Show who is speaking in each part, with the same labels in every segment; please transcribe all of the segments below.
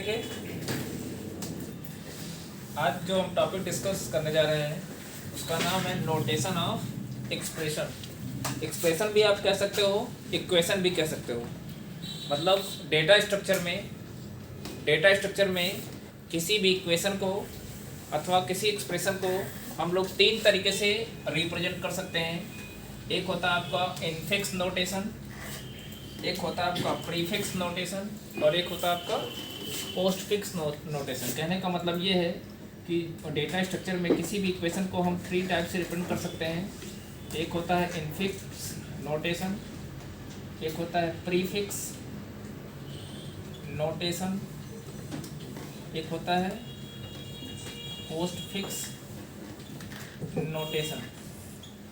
Speaker 1: देखिए आज जो हम टॉपिक डिस्कस करने जा रहे हैं उसका नाम है नोटेशन ऑफ एक्सप्रेशन। एक्सप्रेशन भी आप कह सकते हो, इक्वेशन भी कह सकते हो। मतलब डेटा स्ट्रक्चर में किसी भी इक्वेशन को अथवा किसी एक्सप्रेशन को हम लोग तीन तरीके से रिप्रेजेंट कर सकते हैं। एक होता है आपका इनफिक्स नोटेशन, एक होता है आपका प्रीफिक्स नोटेशन और एक होता है आपका पोस्ट फिक्स नोटेशन। कहने का मतलब ये है कि डेटा स्ट्रक्चर में किसी भी इक्वेशन को हम थ्री टाइप से रिप्रेजेंट कर सकते हैं। एक होता है इनफिक्स नोटेशन, एक होता है प्रीफिक्स नोटेशन, एक होता है पोस्ट फिक्स नोटेशन।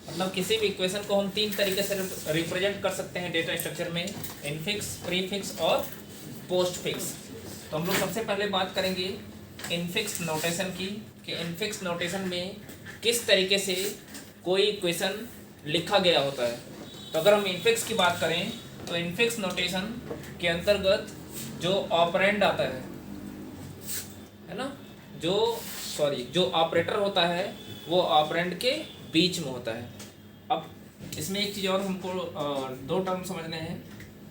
Speaker 1: मतलब किसी भी इक्वेशन को हम तीन तरीके से रिप्रेजेंट कर सकते हैं डेटा स्ट्रक्चर में, इनफिक्स, प्रीफिक्स और पोस्ट फिक्स। तो हम लोग सबसे पहले बात करेंगे इनफिक्स नोटेशन की कि इनफिक्स नोटेशन में किस तरीके से कोई इक्वेशन लिखा गया होता है। तो अगर हम इनफिक्स की बात करें तो इनफिक्स नोटेशन के अंतर्गत जो ऑपरेंड आता है ना, जो ऑपरेटर होता है वो ऑपरेंड के बीच में होता है। अब इसमें एक चीज़ और हमको दो टर्म समझने हैं,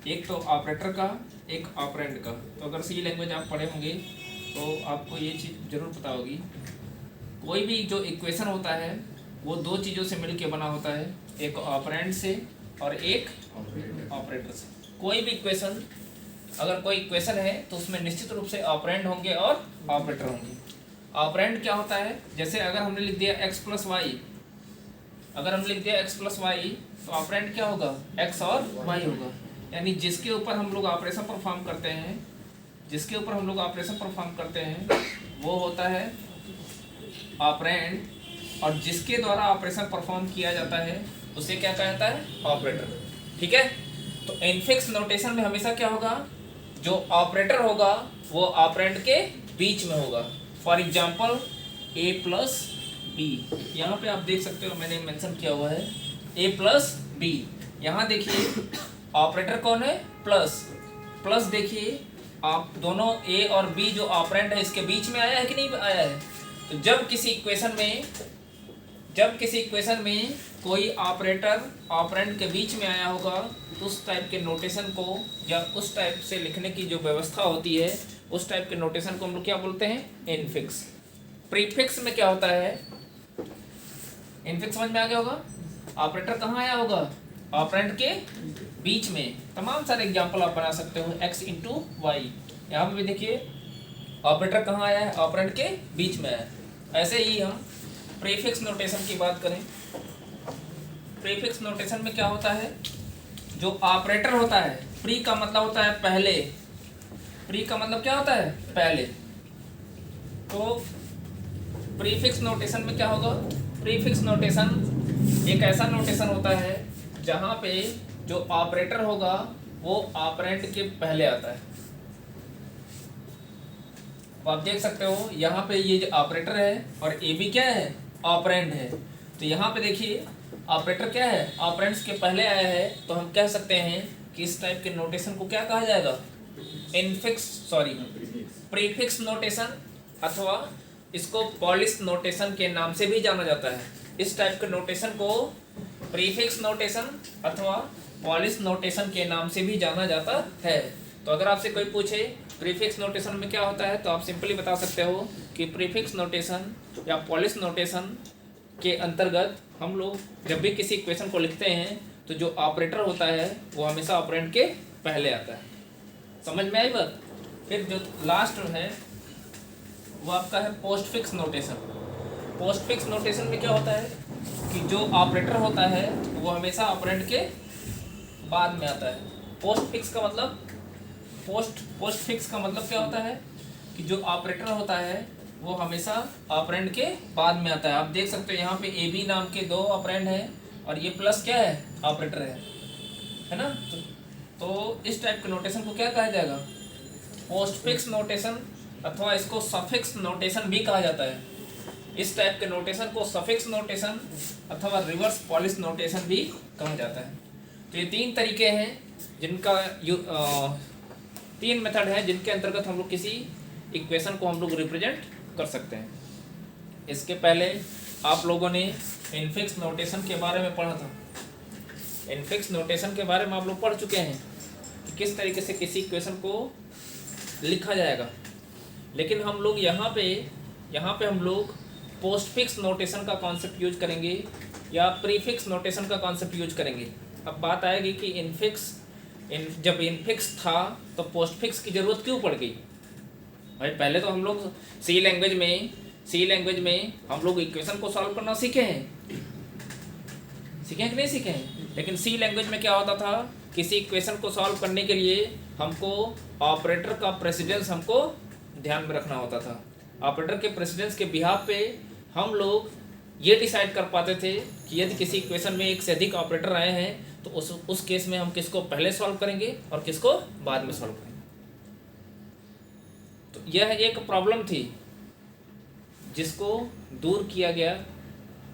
Speaker 1: एक तो ऑपरेटर का, एक ऑपरेंड का। तो अगर सी लैंग्वेज आप पढ़े होंगे तो आपको ये चीज़ ज़रूर पता होगी। कोई भी जो इक्वेशन होता है वो दो चीज़ों से मिलके बना होता है, एक ऑपरेंड से और एक ऑपरेटर से। कोई भी इक्वेशन, अगर कोई इक्वेशन है तो उसमें निश्चित रूप से ऑपरेंड होंगे और ऑपरेटर होंगे। ऑपरेंड क्या होता है, जैसे अगर हमने लिख दिया x प्लस वाई, अगर हम लिख दिया x प्लस वाई तो ऑपरेंड क्या होगा, x और y होगा। यानी जिसके ऊपर हम लोग ऑपरेशन परफॉर्म करते हैं, जिसके ऊपर हम लोग ऑपरेशन परफॉर्म करते हैं वो होता है ऑपरेंड, और जिसके द्वारा ऑपरेशन परफॉर्म किया जाता है उसे क्या कहता है, ऑपरेटर। ठीक है। तो इनफिक्स नोटेशन में हमेशा क्या होगा, जो ऑपरेटर होगा वो ऑपरेंड के बीच में होगा। For example a plus B, यहाँ पे आप देख सकते हो मैंने मेंशन किया हुआ है a प्लस बी। यहाँ देखिए ऑपरेटर कौन है, प्लस। प्लस देखिए आप दोनों a और b जो ऑपरेंड है इसके बीच में आया है कि नहीं आया है। तो जब किसी इक्वेशन में कोई ऑपरेटर ऑपरेंड के बीच में आया होगा तो उस टाइप के नोटेशन को या उस टाइप से लिखने की जो व्यवस्था होती है उस टाइप के नोटेशन को हम लोग क्या बोलते हैं, इनफिक्स। प्रीफिक्स में क्या होता है, इनफिक्स समझ में आ गया होगा। ऑपरेटर कहाँ आया होगा, ऑपरेंड के बीच में। तमाम सारे एग्जांपल आप बना सकते हो, x इंटू वाई। यहाँ पे भी देखिए ऑपरेटर कहाँ आया है, ऑपरेंड के बीच में है। ऐसे ही हम प्रीफिक्स नोटेशन की बात करें, प्रीफिक्स नोटेशन में क्या होता है, जो ऑपरेटर होता है, प्री का मतलब होता है पहले, प्री का मतलब क्या होता है, पहले। तो प्रीफिक्स नोटेशन में क्या होगा, प्रीफिक्स नोटेशन एक ऐसा नोटेशन होता है जहाँ पे जो ऑपरेटर होगा वो ऑपरेंड के पहले आता है। तो आप देख सकते हो यहाँ पे ये जो ऑपरेटर है और ए भी क्या है, ऑपरेंड है। तो यहाँ पे देखिए ऑपरेटर क्या है, ऑपरेंड्स के पहले आया है। तो हम कह सकते हैं कि इस टाइप के नोटेशन को क्या कहा जाएगा, प्रीफिक्स नोटेशन, अथवा इसको पॉलिश नोटेशन के नाम से भी जाना जाता है। इस टाइप के नोटेशन को प्रीफिक्स नोटेशन अथवा पॉलिश नोटेशन के नाम से भी जाना जाता है। तो अगर आपसे कोई पूछे प्रीफिक्स नोटेशन में क्या होता है तो आप सिंपली बता सकते हो कि प्रीफिक्स नोटेशन या पॉलिश नोटेशन के अंतर्गत हम लोग जब भी किसी इक्वेशन को लिखते हैं तो जो ऑपरेटर होता है वो हमेशा ऑपरेंड के पहले आता है। समझ में आई बात। फिर जो लास्ट है वो आपका है post fix notation. Post fix notation में क्या होता है कि जो ऑपरेटर होता है वो हमेशा ऑपरेंड के बाद में आता है। पोस्ट फिक्स का मतलब क्या होता है कि जो ऑपरेटर होता है वो हमेशा ऑपरेंड के बाद में आता है। आप देख सकते हो यहाँ पे ए बी नाम के दो ऑपरेंड है और ये प्लस क्या है, ऑपरेटर है ना। तो इस टाइप के नोटेशन को क्या कहा जाएगा, पोस्ट फिक्स नोटेशन, अथवा इसको सफिक्स नोटेशन भी कहा जाता है। इस टाइप के नोटेशन को सफिक्स नोटेशन अथवा रिवर्स पॉलिश नोटेशन भी कहा जाता है। तो ये तीन तरीके हैं जिनका तीन मेथड है जिनके अंतर्गत हम लोग किसी इक्वेशन को हम लोग रिप्रेजेंट कर सकते हैं। इसके पहले आप लोगों ने इनफिक्स नोटेशन के बारे में पढ़ा था। इनफिक्स नोटेशन के बारे में आप लोग पढ़ चुके हैं कि किस तरीके से किसी इक्वेशन को लिखा जाएगा। लेकिन हम लोग यहाँ पे हम लोग पोस्टफिक्स नोटेशन का कॉन्सेप्ट यूज करेंगे या प्रीफिक्स नोटेशन का कॉन्सेप्ट यूज करेंगे। अब बात आएगी कि जब इनफिक्स था तो पोस्टफिक्स की ज़रूरत क्यों पड़ गई। भाई पहले तो हम लोग सी लैंग्वेज में हम लोग इक्वेशन को सॉल्व करना सीखे हैं कि नहीं सीखे हैं। लेकिन सी लैंग्वेज में क्या होता था, किसी इक्वेशन को सॉल्व करने के लिए हमको ऑपरेटर का प्रेसिडेंस हमको ध्यान में रखना होता था। ऑपरेटर के प्रेसिडेंस के बिहाफ पे हम लोग ये डिसाइड कर पाते थे कि यदि किसी इक्वेशन में एक से अधिक ऑपरेटर आए हैं तो उस केस में हम किसको पहले सॉल्व करेंगे और किसको बाद में सॉल्व करेंगे। तो यह एक प्रॉब्लम थी जिसको दूर किया गया।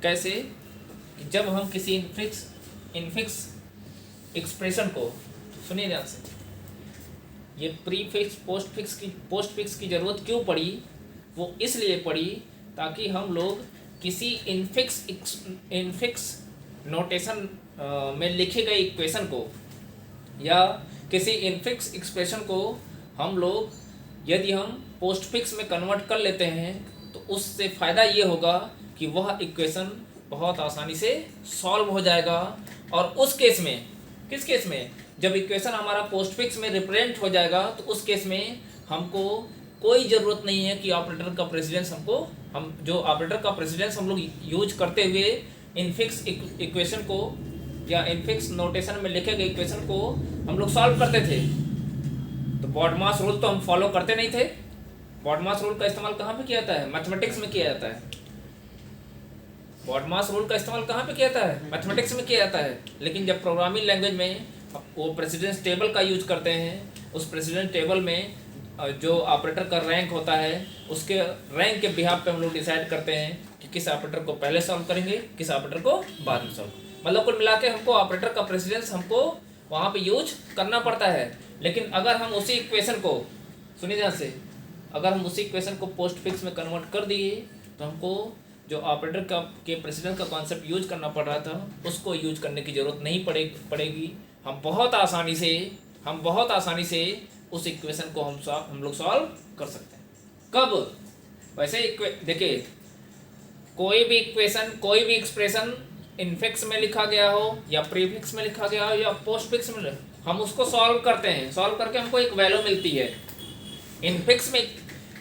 Speaker 1: कैसे कि जब हम किसी इनफिक्स एक्सप्रेशन को, सुनिए ध्यान से, ये प्रीफिक्स पोस्टफिक्स की ज़रूरत क्यों पड़ी, वो इसलिए पड़ी ताकि हम लोग किसी इनफिक्स नोटेशन में लिखे गए इक्वेशन को या किसी इनफिक्स एक्सप्रेशन को हम लोग यदि हम पोस्टफिक्स में कन्वर्ट कर लेते हैं तो उससे फ़ायदा ये होगा कि वह इक्वेशन बहुत आसानी से सॉल्व हो जाएगा। और उस केस में, किस केस में, जब इक्वेशन हमारा पोस्टफिक्स में रिप्रेजेंट हो जाएगा तो उस केस में हमको कोई ज़रूरत नहीं है कि ऑपरेटर का प्रेसिडेंस हम जो ऑपरेटर का प्रेसिडेंस हम लोग यूज करते हुए इनफिक्स इक्वेशन को या इनफिक्स नोटेशन में लिखे गए इक्वेशन को हम लोग सॉल्व करते थे। तो बॉडमास रूल तो हम फॉलो करते नहीं थे। बॉडमास रूल का इस्तेमाल कहाँ पे किया जाता है? मैथमेटिक्स में किया जाता है। बॉडमास रूल का इस्तेमाल कहाँ पे किया जाता है? मैथमेटिक्स में किया जाता है। लेकिन जब प्रोग्रामिंग लैंग्वेज में वो प्रेसिडेंस टेबल का यूज करते हैं, उस प्रेसिडेंस टेबल में जो ऑपरेटर का रैंक होता है उसके रैंक के बिहाफ पे हम लोग डिसाइड करते हैं कि किस ऑपरेटर को पहले सॉल्व करेंगे, किस ऑपरेटर को बाद में सॉल्व। मतलब कुल मिला के हमको ऑपरेटर का प्रेसिडेंस हमको वहाँ पे यूज करना पड़ता है। लेकिन अगर हम उसी इक्वेशन को, सुनिए ध्यान से, अगर हम उसी इक्वेशन को पोस्टफिक्स में कन्वर्ट कर दिए तो हमको जो ऑपरेटर के प्रेसिडेंस का कॉन्सेप्ट यूज करना पड़ रहा था उसको यूज करने की ज़रूरत नहीं पड़ेगी। हम बहुत आसानी से उस इक्वेशन को हम लोग सॉल्व कर सकते हैं। कब? वैसे देखिए, कोई भी इक्वेशन, कोई भी एक्सप्रेशन इनफिक्स में लिखा गया हो या प्रीफिक्स में लिखा गया हो या पोस्टफिक्स में, हम उसको सॉल्व करते हैं। सॉल्व करके हमको एक वैल्यू मिलती है। इनफिक्स में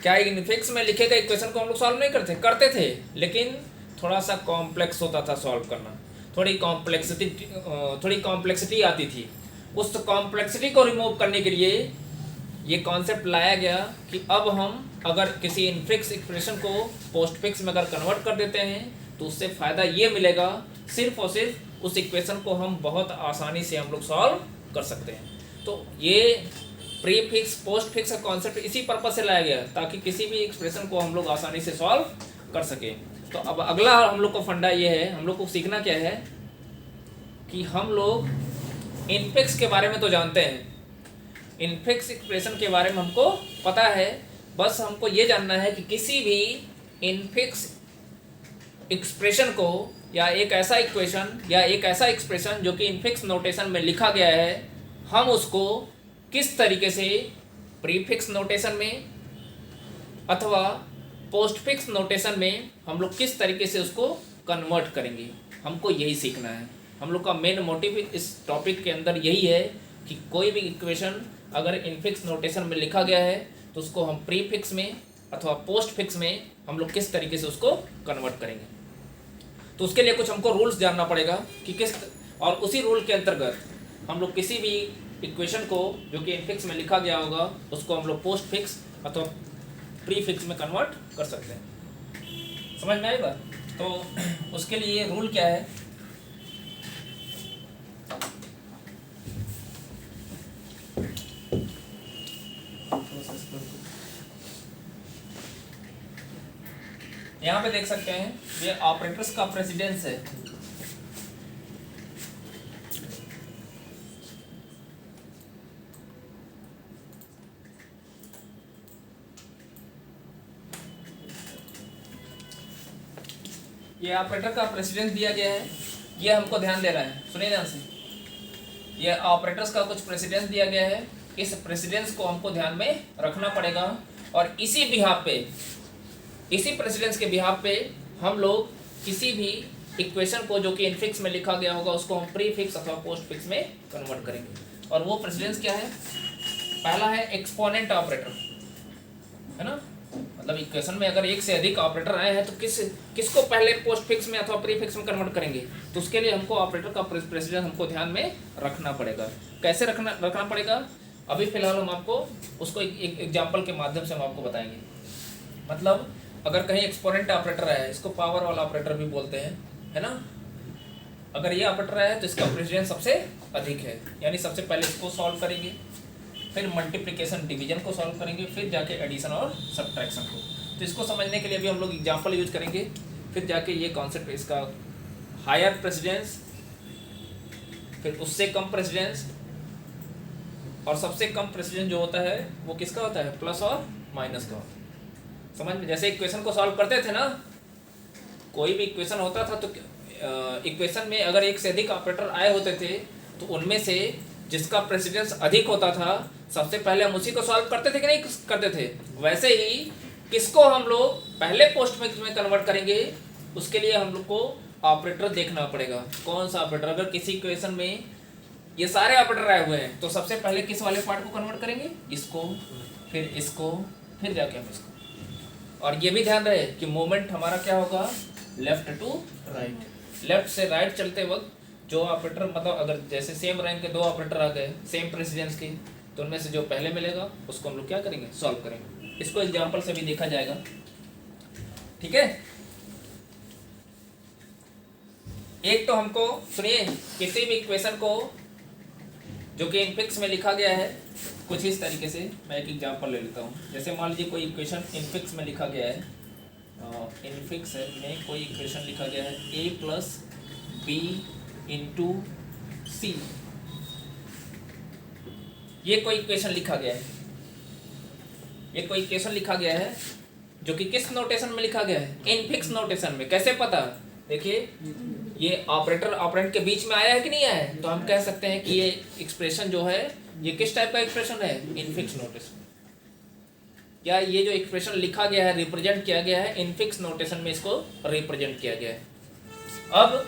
Speaker 1: क्या, इनफिक्स में लिखे गए इक्वेशन को हम लोग सॉल्व नहीं करते थे, लेकिन थोड़ा सा कॉम्प्लेक्स होता था सॉल्व करना, थोड़ी कॉम्प्लेक्सिटी आती थी। उस कॉम्प्लेक्सिटी को रिमूव करने के लिए ये कॉन्सेप्ट लाया गया कि अब हम अगर किसी इनफिक्स एक्सप्रेशन को पोस्टफिक्स में अगर कन्वर्ट कर देते हैं तो उससे फ़ायदा ये मिलेगा, सिर्फ और सिर्फ उस इक्वेशन को हम बहुत आसानी से हम लोग सॉल्व कर सकते हैं। तो ये प्रीफिक्स पोस्टफिक्स का कॉन्सेप्ट इसी पर्पस से लाया गया ताकि किसी भी एक्सप्रेशन को हम लोग आसानी से सॉल्व कर सकें। तो अब अगला हम लोग को फंडा ये है, हम लोग को सीखना क्या है कि हम लोग इनफिक्स के बारे में तो जानते हैं, इनफिक्स एक्सप्रेशन के बारे में हमको पता है, बस हमको ये जानना है कि किसी भी इनफिक्स एक्सप्रेशन को या एक ऐसा इक्वेशन या एक ऐसा एक्सप्रेशन जो कि इनफिक्स नोटेशन में लिखा गया है, हम उसको किस तरीके से प्रीफिक्स नोटेशन में अथवा पोस्टफिक्स नोटेशन में हम लोग किस तरीके से उसको कन्वर्ट करेंगे, हमको यही सीखना है। हम लोग का मेन मोटिव इस टॉपिक के अंदर यही है कि कोई भी इक्वेशन अगर इनफिक्स नोटेशन में लिखा गया है तो उसको हम प्रीफिक्स में अथवा पोस्टफिक्स में हम लोग किस तरीके से उसको कन्वर्ट करेंगे। तो उसके लिए कुछ हमको रूल्स जानना पड़ेगा कि किस, और उसी रूल के अंतर्गत हम लोग किसी भी इक्वेशन को जो कि इनफिक्स में लिखा गया होगा उसको हम लोग पोस्टफिक्स अथवा प्रीफिक्स में कन्वर्ट कर सकते हैं। समझ में आएगा? तो उसके लिए रूल क्या है, यहाँ पे देख सकते हैं ये ऑपरेटर्स का प्रेसिडेंस है। ये ऑपरेटर का प्रेसिडेंस दिया गया है, ये हमको ध्यान देना है, सुनिए ध्यान से। ये ऑपरेटर्स का कुछ प्रेसिडेंस दिया गया है, इस प्रेसिडेंस को हमको ध्यान में रखना पड़ेगा और इसी बिहाफ पे, इसी प्रेसिडेंस के बिहाफ पे हम लोग किसी भी इक्वेशन को जो कि इनफिक्स में लिखा गया होगा उसको हम प्रीफिक्स अथवा पोस्टफिक्स में कन्वर्ट करेंगे। और वो प्रेसिडेंस क्या है? पहला है एक्सपोनेंट ऑपरेटर, है ना, मतलब इक्वेशन में अगर एक से अधिक ऑपरेटर आए हैं तो किसको पहले पोस्टफिक्स में अथवा प्रीफिक्स में कन्वर्ट करेंगे? तो उसके लिए हमको ऑपरेटर का प्रेसिडेंस हमको ध्यान में रखना पड़ेगा। कैसे रखना पड़ेगा? अभी फिलहाल हम आपको उसको एक एग्जाम्पल के माध्यम से हम आपको बताएंगे। मतलब अगर कहीं एक्सपोनेंट ऑपरेटर है, इसको पावर वाला ऑपरेटर भी बोलते हैं, है ना, अगर ये ऑपरेटर है तो इसका प्रेसिडेंस सबसे अधिक है, यानी सबसे पहले इसको सॉल्व करेंगे, फिर मल्टीप्लिकेशन डिवीजन को सॉल्व करेंगे, फिर जाके एडिशन और सब्ट्रैक्शन को। तो इसको समझने के लिए भी हम लोग एग्जाम्पल यूज करेंगे, फिर जाके ये कॉन्सेप्ट, इसका हायर प्रेसिडेंस, फिर उससे कम प्रेसिडेंस, और सबसे कम प्रेसिडेंस जो होता है वो किसका होता है? प्लस और माइनस का। समझ में? जैसे इक्वेशन को सॉल्व करते थे ना, कोई भी इक्वेशन होता था तो इक्वेशन में अगर एक से अधिक ऑपरेटर आए होते थे तो उनमें से जिसका प्रेसिडेंस अधिक होता था सबसे पहले हम उसी को सॉल्व करते थे कि नहीं करते थे? वैसे ही किसको हम लोग पहले पोस्टफिक्स में कन्वर्ट करेंगे, उसके लिए हम लोग को ऑपरेटर देखना पड़ेगा। कौन सा ऑपरेटर? अगर किसी इक्वेशन में ये सारे ऑपरेटर आए हुए हैं तो सबसे पहले किस वाले पार्ट को कन्वर्ट करेंगे? इसको, फिर इसको, फिर जाके हम इसको। और ये भी ध्यान रहे कि मोमेंट हमारा क्या होगा? Left to right. लेफ्ट से राइट चलते वक्त जो ऑपरेटर, मतलब अगर जैसे सेम रैंक के दो ऑपरेटर आ गए सेम प्रेसिडेंस के, तो उनमें से जो पहले मिलेगा उसको हम लोग क्या करेंगे? सॉल्व करेंगे। इसको एग्जांपल से भी देखा जाएगा, ठीक है। एक तो हमको सुनिए, किसी भी इक्वेशन को जो कि इनफिक्स में लिखा गया है कुछ इस तरीके से, मैं एक एग्जांपल ले लेता हूँ। जैसे मान लीजिए कोई इक्वेशन इनफिक्स में लिखा गया है, इनफिक्स में कोई इक्वेशन लिखा गया है a प्लस बी इंटू सी, ये कोई इक्वेशन लिखा गया है, ये कोई इक्वेशन लिखा गया है जो कि किस नोटेशन में लिखा गया है? इनफिक्स नोटेशन में। कैसे पता? देखिए, ये ऑपरेटर ऑपरेंड के बीच में आया है कि नहीं आया है, तो हम कह सकते हैं कि ये एक्सप्रेशन जो है ये किस टाइप का एक्सप्रेशन है? Infix notation. या ये जो एक्सप्रेशन लिखा गया है, रिप्रेजेंट किया गया है, इनफिक्स नोटेशन में इसको रिप्रेजेंट किया गया है। अब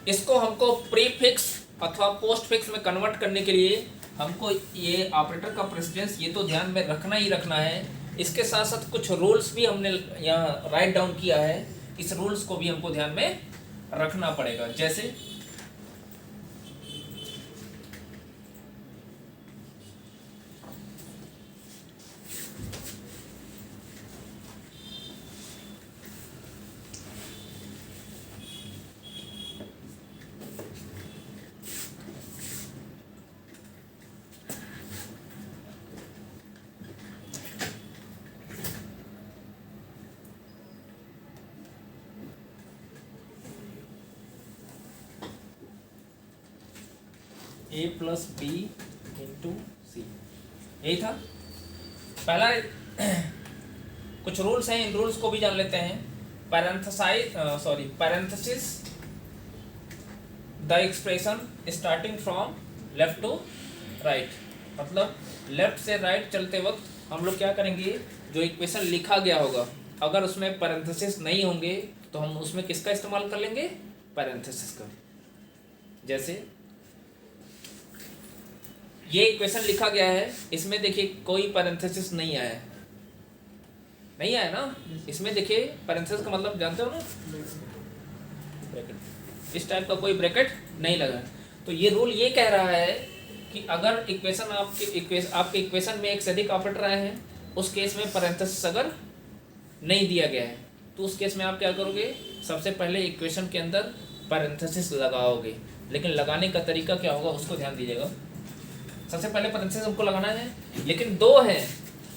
Speaker 1: इसको हमको प्रीफिक्स अथवा पोस्टफिक्स में कन्वर्ट करने के लिए हमको ये ऑपरेटर का प्रेसिडेंस ये तो ध्यान में रखना ही रखना है। इसके साथ साथ कुछ रूल्स भी हमने यहाँ राइट डाउन किया है, इस रूल्स को भी हमको ध्यान में रखना पड़ेगा। जैसे a प्लस बी इंटू सी, यही था पहला। कुछ रूल्स हैं, इन रूल्स को भी जान लेते हैं। Parenthesis the expression starting from left to right, मतलब लेफ्ट से राइट चलते वक्त हम लोग क्या करेंगे? जो इक्वेशन लिखा गया होगा अगर उसमें पैरेंथेसिस नहीं होंगे तो हम उसमें किसका इस्तेमाल कर लेंगे? पैरेंथेसिस का। जैसे ये इक्वेशन लिखा गया है, इसमें देखिए कोई पैरेंथेसिस नहीं आया है, नहीं आया ना, इसमें देखिए पैरेंथेसिस का मतलब जानते हो ना, ब्रैकेट, इस टाइप का कोई ब्रैकेट नहीं लगा। तो ये रूल ये कह रहा है कि अगर इक्वेशन आपके इक्वेशन में एक से अधिक ऑपरेटर आए हैं, उस केस में पैरेंथेसिस अगर नहीं दिया गया है तो उस केस में आप क्या करोगे? सबसे पहले इक्वेशन के अंदर पैरेंथेसिस लगाओगे, लेकिन लगाने का तरीका क्या होगा उसको ध्यान दीजिएगा। सबसे पहले पैरेंथेसिस हमको लगाना है, लेकिन दो है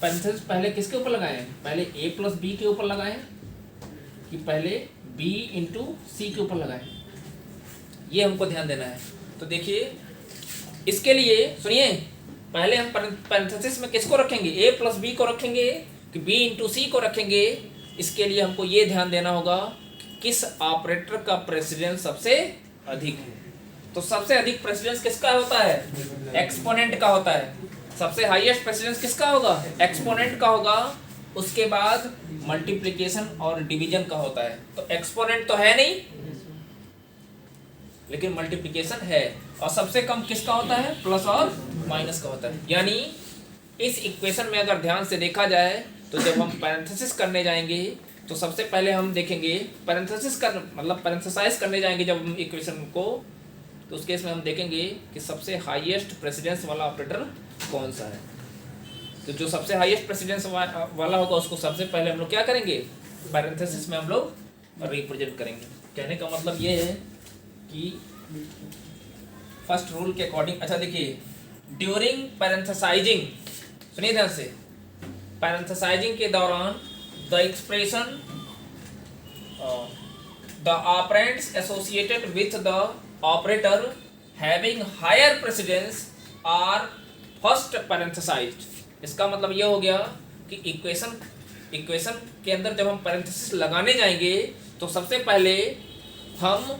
Speaker 1: पैरेंथेसिस। पहले किसके ऊपर लगाएं? पहले a प्लस बी के ऊपर लगाएं कि पहले b इंटू सी के ऊपर लगाएं, ये हमको ध्यान देना है। तो देखिए, इसके लिए सुनिए, पहले हम पैरेंथेसिस में किसको रखेंगे? a प्लस बी को रखेंगे कि b इंटू सी को रखेंगे? इसके लिए हमको ये ध्यान देना होगा किस ऑपरेटर का प्रेसिडेंस सबसे अधिक है। तो सबसे अधिक प्रेसिडेंस किसका होता है? एक्सपोनेंट का होता है। सबसे हाईएस्ट प्रेसिडेंस किसका होगा? एक्सपोनेंट का होगा। उसके बाद मल्टीप्लिकेशन और डिवीजन का होता है। तो एक्सपोनेंट तो है नहीं, लेकिन मल्टीप्लिकेशन है। और सबसे कम किसका होता है? प्लस और माइनस का होता है। यानी इस इक्वेशन में अगर ध्यान से देखा जाए तो जब हम पैरेंथेसिस करने जाएंगे तो सबसे पहले हम देखेंगे पैरेंथेसिस कर मतलब पैरेंथेसाइज करने जाएंगे जब हम इक्वेशन को, तो उस केस में हम देखेंगे कि सबसे हाईएस्ट प्रेसिडेंस वाला ऑपरेटर कौन सा है। तो जो सबसे हाईएस्ट प्रेसिडेंस वाला होगा उसको सबसे पहले हम लोग क्या करेंगे? पैरेंथेसिस में हम लोग रिप्रेजेंट करेंगे। कहने का मतलब ये है कि फर्स्ट रूल के अकॉर्डिंग, अच्छा देखिए, ड्यूरिंग पैरेंथेसाइजिंग, सुनिए ध्यान से, पैरेंथेसाइजिंग के दौरान the expression the operands associated with the operator having higher precedence are first parenthesized. इसका मतलब ये हो गया कि इक्वेशन के अंदर जब हम पैरेंथेसिस लगाने जाएंगे तो सबसे पहले हम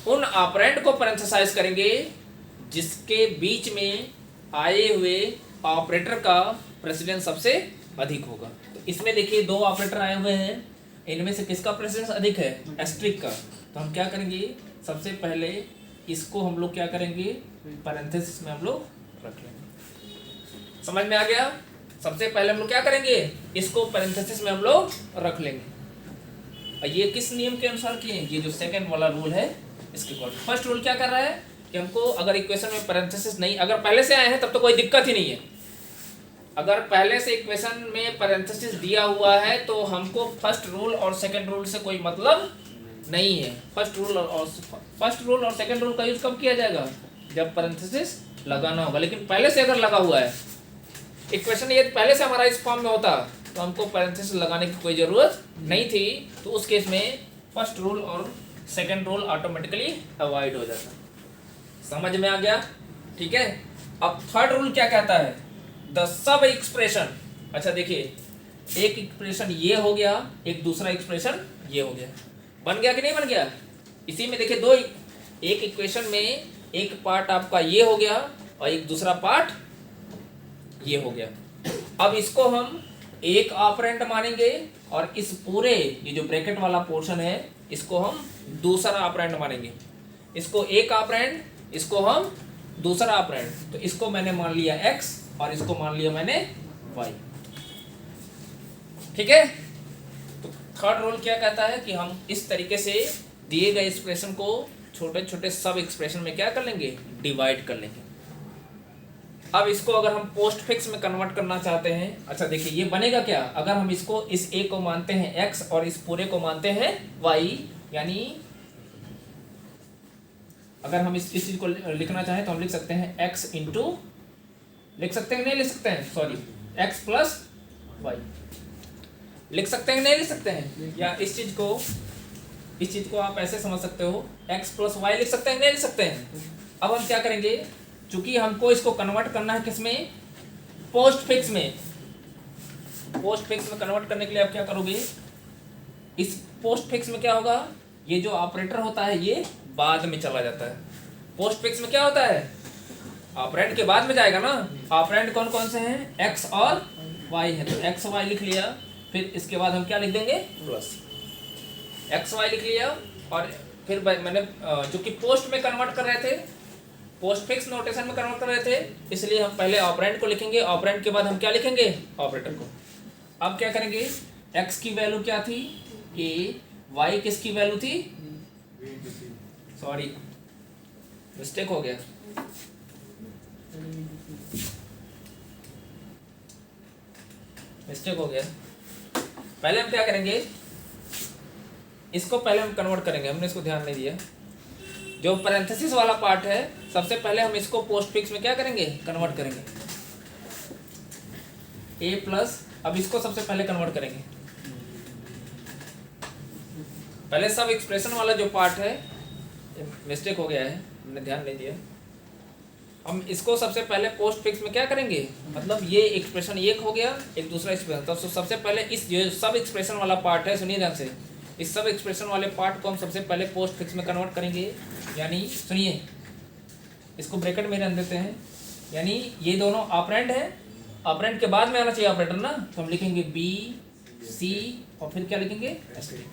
Speaker 1: उन ऑपरेंड को पैरेंथेसाइज करेंगे जिसके बीच में आए हुए ऑपरेटर का प्रेसिडेंस सबसे अधिक होगा। तो इसमें देखिए दो ऑपरेटर आए हुए हैं, इनमें से किसका प्रेसिडेंस अधिक है? एस्ट्रिक का। तो हम क्या करेंगे? सबसे पहले इसको हम लोग क्या करेंगे? पैरेंथेसिस में हम लोग रख लेंगे। समझ में आ गया? सबसे पहले हम लोग क्या करेंगे? इसको पैरेंथेसिस में हम लोग रख लेंगे। और ये किस नियम के अनुसार किए? ये जो सेकंड वाला रूल है इसके अकॉर्डिंग। फर्स्ट रूल क्या कर रहा है कि हमको अगर इक्वेशन में पैरेंथेसिस नहीं, अगर पहले से आए हैं तब तो कोई दिक्कत ही नहीं है। अगर पहले से इक्वेशन में पैरेंथेसिस दिया हुआ है तो हमको फर्स्ट रूल और सेकंड रूल से कोई मतलब नहीं है। फर्स्ट रूल और सेकंड रूल का यूज कब किया जाएगा? जब पैरेंथेसिस लगाना होगा। लेकिन पहले से अगर लगा हुआ है इक्वेशन, ये पहले से हमारा इस फॉर्म में होता तो हमको पैरेंथेसिस लगाने की कोई जरूरत नहीं थी। तो उस केस में फर्स्ट रूल और सेकंड रूल ऑटोमेटिकली अवॉइड हो जाता। समझ में आ गया? ठीक है। अब थर्ड रूल क्या कहता है? The sub expression. अच्छा देखिए, एक एक्सप्रेशन ये हो गया, एक दूसरा एक्सप्रेशन ये हो गया। बन गया कि नहीं बन गया? इसी में देखिए दो, एक इक्वेशन में एक पार्ट आपका ये हो गया और एक दूसरा पार्ट ये हो गया। अब इसको हम एक ऑपरेंड मानेंगे और इस पूरे ये जो ब्रैकेट वाला पोर्शन है इसको हम दूसरा ऑपरेंड मानेंगे। इसको एक ऑपरेंड, इसको हम दूसरा ऑपरेंड। तो इसको मैंने मान लिया x और इसको मान लिया मैंने y। ठीक है। तो थर्ड रूल क्या कहता है कि हम इस तरीके से दिए गए एक्सप्रेशन को छोटे छोटे सब एक्सप्रेशन में क्या कर लेंगे? डिवाइड कर लेंगे। अब इसको अगर हम पोस्ट फिक्स में कन्वर्ट करना चाहते हैं, अच्छा देखिए ये बनेगा क्या? अगर हम इसको इस a को मानते हैं x और इस पूरे को मानते हैं y, यानी अगर हम इस चीज को लिखना चाहें तो हम लिख सकते हैं x इंटू, लिख सकते हैं नहीं लिख सकते हैं, सॉरी, x प्लस वाई लिख सकते हैं नहीं लिख सकते हैं। या इस चीज को आप ऐसे समझ सकते हो, x प्लस वाई लिख सकते हैं नहीं लिख सकते हैं। अब हम क्या करेंगे, चूंकि हमको इसको कन्वर्ट करना है किसमें? पोस्ट फिक्स में। पोस्ट फिक्स में कन्वर्ट करने के लिए आप क्या करोगे? इस पोस्ट फिक्स में क्या होगा? ये जो ऑपरेटर होता है ये बाद में चला जाता है। पोस्ट फिक्स में क्या होता है? ऑपरेंड के बाद में जाएगा ना। ऑपरेंड कौन कौन से हैं? x और y है। तो x y लिख लिया, फिर इसके बाद हम क्या लिख देंगे? प्लस x y लिख लिया। और फिर मैंने जो कि पोस्ट में कन्वर्ट कर रहे थे, पोस्ट फिक्स नोटेशन में कन्वर्ट कर रहे थे, इसलिए हम पहले ऑपरेंड को लिखेंगे, ऑपरेंड के बाद हम क्या लिखेंगे? ऑपरेटर को। अब क्या करेंगे? x की वैल्यू क्या थी? a, y किसकी वैल्यू थी? सॉरी मिस्टेक हो गया, मिस्टेक हो गया। पहले हम क्या करेंगे? इसको पहले हम कन्वर्ट करेंगे, हमने इसको ध्यान नहीं दिया। जो पैरेंथेसिस वाला पार्ट है सबसे पहले हम इसको पोस्ट फिक्स में क्या करेंगे? कन्वर्ट करेंगे। a प्लस, अब इसको सबसे पहले कन्वर्ट करेंगे। पहले सब एक्सप्रेशन वाला जो पार्ट है, मिस्टेक हो गया है, हमने ध्यान नहीं दिया। हम इसको सबसे पहले पोस्ट फिक्स में क्या करेंगे? मतलब ये एक्सप्रेशन एक हो गया, एक दूसरा एक्सप्रेशन। तो सबसे पहले इस जो सब एक्सप्रेशन वाला पार्ट है, सुनिए ध्यान से, इस सब एक्सप्रेशन वाले पार्ट को हम सबसे पहले पोस्ट फिक्स में कन्वर्ट करेंगे। यानी सुनिए, इसको ब्रैकेट में रख देते हैं, यानी ये दोनों ऑपरेंड है, ऑपरेंड के बाद में आना चाहिए ऑपरेटर ना, तो हम लिखेंगे बी सी और फिर क्या लिखेंगे एस्ट्रिक,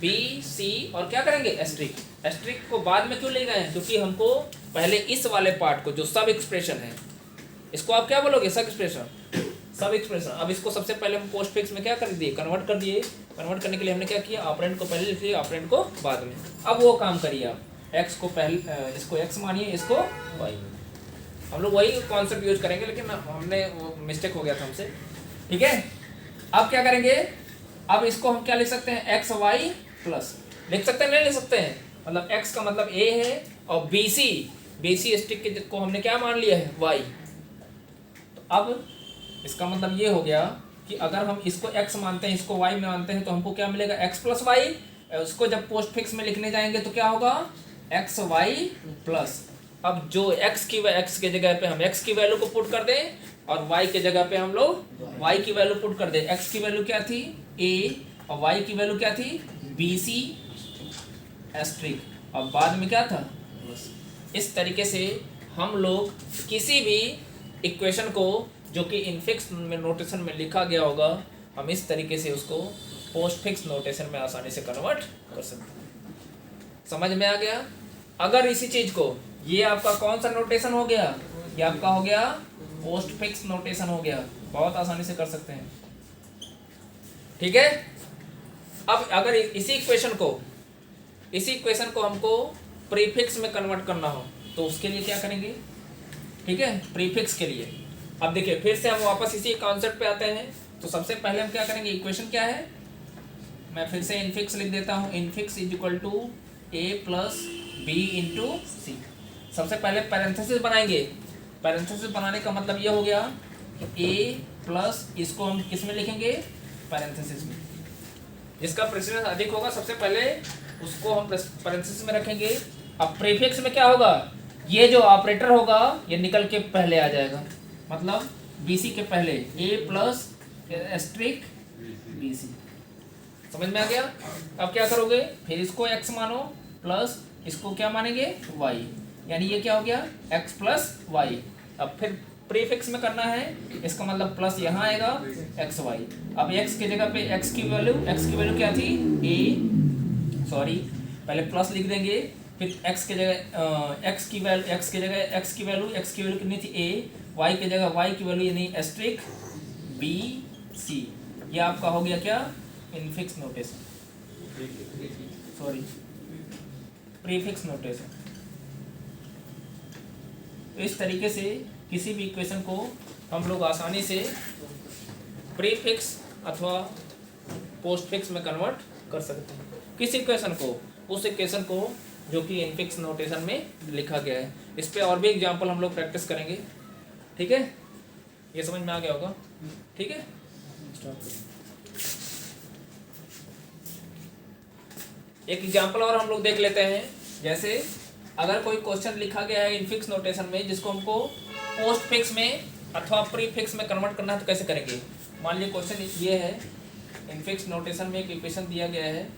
Speaker 1: बी सी और क्या करेंगे एस्ट्रिक। एस्ट्रिक को बाद में क्यों ले गए हैं, क्योंकि हमको पहले इस वाले पार्ट को जो सब एक्सप्रेशन है, इसको आप क्या बोलोगे सब एक्सप्रेशन, सब एक्सप्रेशन। अब इसको सबसे पहले हम पोस्ट फिक्स में क्या कर दिए, कन्वर्ट कर दिए। कन्वर्ट करने के लिए हमने क्या किया, ऑपरेंड को पहले लिख लिया, ऑपरेंड को बाद में। अब वो काम करिए आप, एक्स को पहले, इसको एक्स मानिए, इसको वाई। हम लोग वही कॉन्सेप्ट यूज करेंगे, लेकिन हमने मिस्टेक हो गया था हमसे, ठीक है। अब क्या करेंगे, अब इसको हम क्या लिख सकते हैं, एक्स वाई प्लस, लिख सकते हैं नहीं लिख सकते हैं, मतलब एक्स का मतलब ए है और बी सी स्टिक को हमने क्या मान लिया है वाई। तो अब इसका मतलब ये हो गया कि अगर हम इसको x मानते हैं, इसको y मानते हैं, तो हमको क्या मिलेगा x प्लस वाई। उसको जब पोस्ट फिक्स में लिखने जाएंगे तो क्या होगा एक्स वाई प्लस। अब जो x के जगह पे हम x की वैल्यू को पुट कर दें और y के जगह पे हम लोग y की वैल्यू पुट कर दें। x की वैल्यू क्या थी a और y की वैल्यू क्या थी बी सी एस्ट्रिक और बाद में क्या था प्लस। इस तरीके से हम लोग किसी भी इक्वेशन को जो कि इनफिक्स में नोटेशन में लिखा गया होगा, हम इस तरीके से उसको पोस्ट फिक्स नोटेशन में आसानी से कन्वर्ट कर सकते हैं। समझ में आ गया। अगर इसी चीज को, ये आपका कौन सा नोटेशन हो गया, ये आपका हो गया पोस्ट फिक्स नोटेशन हो गया, बहुत आसानी से कर सकते हैं, ठीक है। अब अगर इसी इक्वेशन को हमको प्रीफिक्स में कन्वर्ट करना हो तो उसके लिए क्या करेंगे, ठीक है, प्रीफिक्स के लिए। अब देखिए फिर से हम वापस इसी कॉन्सेप्ट पे आते हैं। तो सबसे पहले हम क्या करेंगे, इक्वेशन क्या है, मैं फिर से इनफिक्स लिख देता हूँ, infix is equal to a plus b into c. सबसे पहले पैरेंथेसिस बनाएंगे। पैरेंथेसिस बनाने का मतलब ये हो गया कि ए प्लस, इसको हम किस में लिखेंगे पैरेंथेसिस में, जिसका प्रेसिडेंस अधिक होगा सबसे पहले उसको हम पैरेंथेसिस में रखेंगे। अब प्रीफिक्स में क्या होगा, ये जो ऑपरेटर होगा ये निकल के पहले आ जाएगा, मतलब BC के पहले A प्लस एस्ट्रिक BC। समझ में आ गया। अब क्या करोगे, फिर इसको x मानो प्लस इसको क्या मानेंगे y, यानी ये क्या हो गया x प्लस वाई। अब फिर प्रीफिक्स में करना है, इसका मतलब प्लस यहाँ आएगा एक्स वाई। अब x की जगह पे x की वैल्यू क्या थी पहले प्लस लिख देंगे, फिर x की जगह x की वैल्यू कितनी थी a, y की जगह y की वैल्यू यानी एस्ट्रिक बी सी। ये आपका हो गया क्या इनफिक्स नोटेशन, प्रीफिक्स नोटेशन। तो इस तरीके से किसी भी इक्वेशन को हम लोग आसानी से प्रीफिक्स अथवा पोस्टफिक्स में कन्वर्ट कर सकते हैं। किस इक्वेशन को, उस इक्वेशन को जो कि इनफिक्स नोटेशन में लिखा गया है। इस पे और भी एग्जांपल हम लोग प्रैक्टिस करेंगे, ठीक है। ये समझ में आ गया होगा, ठीक है। एक एग्जांपल और हम लोग देख लेते हैं। जैसे अगर कोई क्वेश्चन लिखा गया है इनफिक्स नोटेशन में, जिसको हमको पोस्टफिक्स में अथवा प्रीफिक्स में कन्वर्ट करना है, तो कैसे करेंगे। मान लीजिए क्वेश्चन ये है, इनफिक्स नोटेशन में एक इक्वेशन दिया गया है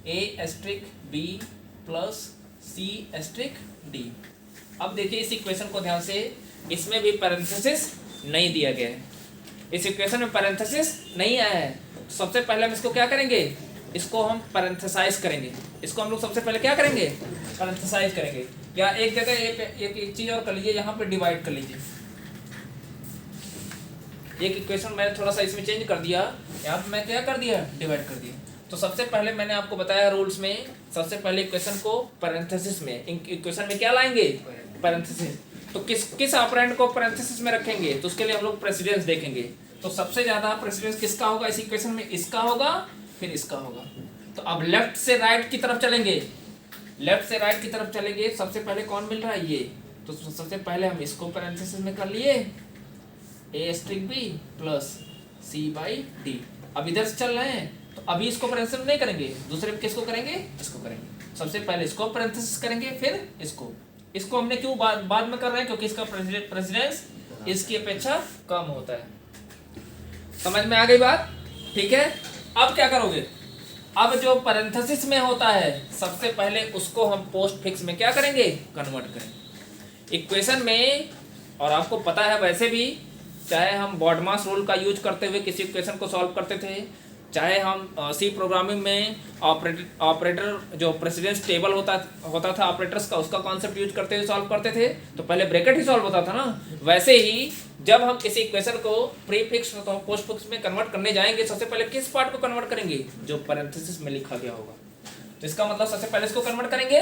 Speaker 1: ए एस्ट्रिक बी प्लस सी एस्ट्रिक डी। अब देखिए इस इक्वेशन को ध्यान से, इसमें भी पैरेंथेसिस नहीं दिया गया है, इस इक्वेशन में पैरेंथेसिस नहीं आया है। तो सबसे पहले हम इसको क्या करेंगे, इसको हम पैरेंथेसाइज करेंगे। इसको हम लोग सबसे पहले क्या करेंगे, पैरेंथेसाइज करेंगे। या एक जगह एक चीज और कर लीजिए, यहाँ पे डिवाइड कर लीजिए। एक इक्वेशन मैंने थोड़ा सा इसमें चेंज कर दिया, यहाँ पे मैं क्या कर दिया डिवाइड कर दिया। तो सबसे पहले मैंने आपको बताया रूल्स में, सबसे पहले इक्वेशन को पैरेंथेसिस में, इक्वेशन में क्या लाएंगे पैरेंथेसिस। तो किस ऑपरेंड को पैरेंथेसिस में रखेंगे, तो उसके लिए हम लोग प्रेसिडेंस देखेंगे। तो सबसे ज्यादा प्रेसिडेंस किसका होगा इस इक्वेशन में, इसका होगा फिर इसका होगा। तो अब लेफ्ट से राइट की तरफ चलेंगे, सबसे पहले कौन मिल रहा है ये, तो सबसे पहले हम इसको पैरेंथेसिस में कर लिए a asterisk b plus c by D. अब इधर से चल रहे हैं तो अभी इसको पैरेंथेसिस में नहीं करेंगे, दूसरे में किसको करेंगे, इसको करेंगे। सबसे पहले इसको पैरेंथेसिस करेंगे फिर इसको हमने क्यों बाद में कर रहे हैं, क्योंकि इसका प्रेसिडेंस इसकी अपेक्षा कम होता है। समझ में आ गई बात? ठीक है, अब क्या करोगे, अब जो पैरेंथेसिस में होता है सबसे पहले उसको हम पोस्ट फिक्स में क्या करेंगे, कन्वर्ट करेंगे इक्वेशन में। और आपको पता है वैसे भी, चाहे हम बॉडमास रूल का यूज करते हुए किसी इक्वेशन को सॉल्व करते थे, चाहे हम सी प्रोग्रामिंग में ऑपरेटर जो प्रेसिडेंस टेबल होता था ऑपरेटर्स का, उसका कॉन्सेप्ट यूज करते हुए सॉल्व करते थे, तो पहले ब्रैकेट ही सॉल्व होता था ना। वैसे ही जब हम किसी इक्वेशन को प्रीफिक्स अथवा पोस्ट फिक्स में कन्वर्ट करने जाएंगे, सबसे पहले किस पार्ट को कन्वर्ट करेंगे, जो पैरेंथेसिस में लिखा गया होगा। तो इसका मतलब सबसे पहले इसको कन्वर्ट करेंगे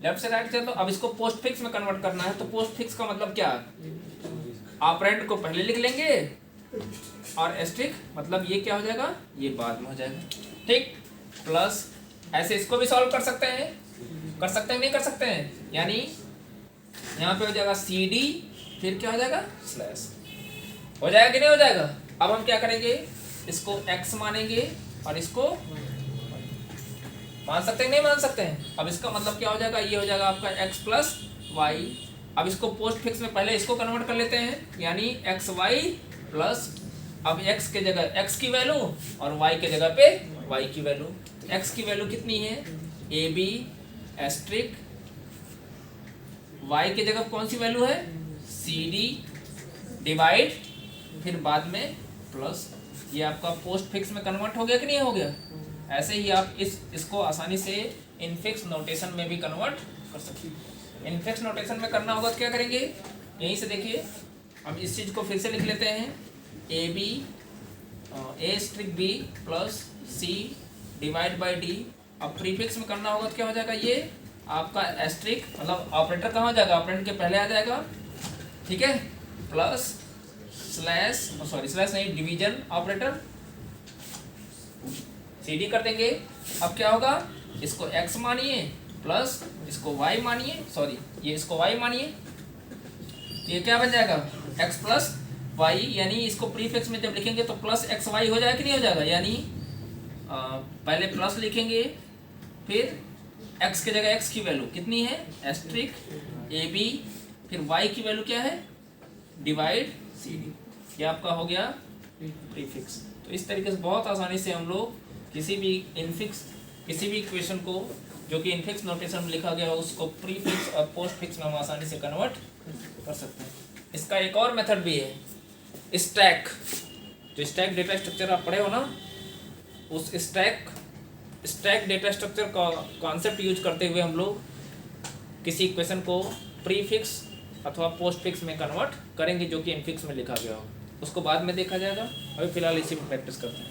Speaker 1: लेफ्ट से राइट चलो। अब इसको पोस्ट फिक्स में कन्वर्ट करना है, तो पोस्ट फिक्स का मतलब क्या, ऑपरेंड को पहले लिख लेंगे और एस्ट्रिक मतलब ये क्या हो जाएगा, ये बाद में हो जाएगा, ठीक। प्लस ऐसे इसको भी सॉल्व कर सकते हैं, नहीं कर सकते हैं, यानी यहाँ पे हो जाएगा सी डी, फिर क्या हो जाएगा स्लैश, हो जाएगा कि नहीं हो जाएगा। अब हम क्या करेंगे, इसको x मानेंगे और इसको मान सकते हैं नहीं मान सकते हैं। अब इसका मतलब क्या हो जाएगा, ये हो जाएगा आपका x प्लस वाई। अब इसको पोस्ट फिक्स में पहले इसको कन्वर्ट कर लेते हैं, यानी एक्स वाई प्लस, अब x के जगह x की वैल्यू और y के जगह पे y की वैल्यू। x की वैल्यू कितनी है, ए बी एस्ट्रिक, y के जगह कौन सी वैल्यू है, सी डी डिवाइड, फिर बाद में प्लस। ये आपका पोस्ट फिक्स में कन्वर्ट हो गया कि नहीं हो गया। ऐसे ही आप इसको आसानी से इनफिक्स नोटेशन में भी कन्वर्ट कर सकते हैं। इनफिक्स नोटेशन में करना होगा तो क्या करेंगे, यहीं से देखिए, अब इस चीज़ को फिर से लिख लेते हैं, A B A asterisk B plus C divide by D. अब प्रीफिक्स में करना होगा तो क्या हो जाएगा, ये आपका एस्ट्रिक मतलब ऑपरेटर कहाँ हो जाएगा, ऑपरेटर के पहले आ जाएगा, ठीक है, प्लस स्लैश, सॉरी स्लैश नहीं, डिवीजन ऑपरेटर सी डी कर देंगे। अब क्या होगा, इसको x मानिए प्लस इसको y मानिए, सॉरी ये इसको y मानिए, तो ये क्या बन जाएगा x प्लस y, यानी इसको प्रीफिक्स में जब लिखेंगे तो प्लस एक्स वाई हो जाएगा कि नहीं हो जाएगा, यानी पहले प्लस लिखेंगे, फिर x के जगह x की वैल्यू कितनी है एस्ट्रिक ए बी, फिर y की वैल्यू क्या है डिवाइड सी डी, ये आपका हो गया प्रीफिक्स। तो इस तरीके से बहुत आसानी से हम लोग किसी भी इक्वेशन को जो कि इनफिक्स नोटेशन में लिखा गया हो उसको प्रीफिक्स और पोस्ट फिक्स में हम आसानी से कन्वर्ट कर सकते हैं। इसका एक और मेथड भी है, स्टैक। जो स्टैक डेटा स्ट्रक्चर आप पढ़े हो ना, उस स्टैक डेटा स्ट्रक्चर का कॉन्सेप्ट यूज करते हुए हम लोग किसी इक्वेशन को प्रीफिक्स अथवा पोस्ट फिक्स में कन्वर्ट करेंगे जो कि इनफिक्स में लिखा गया हो, उसको बाद में देखा जाएगा। अभी फिलहाल इसी में प्रैक्टिस करते हैं।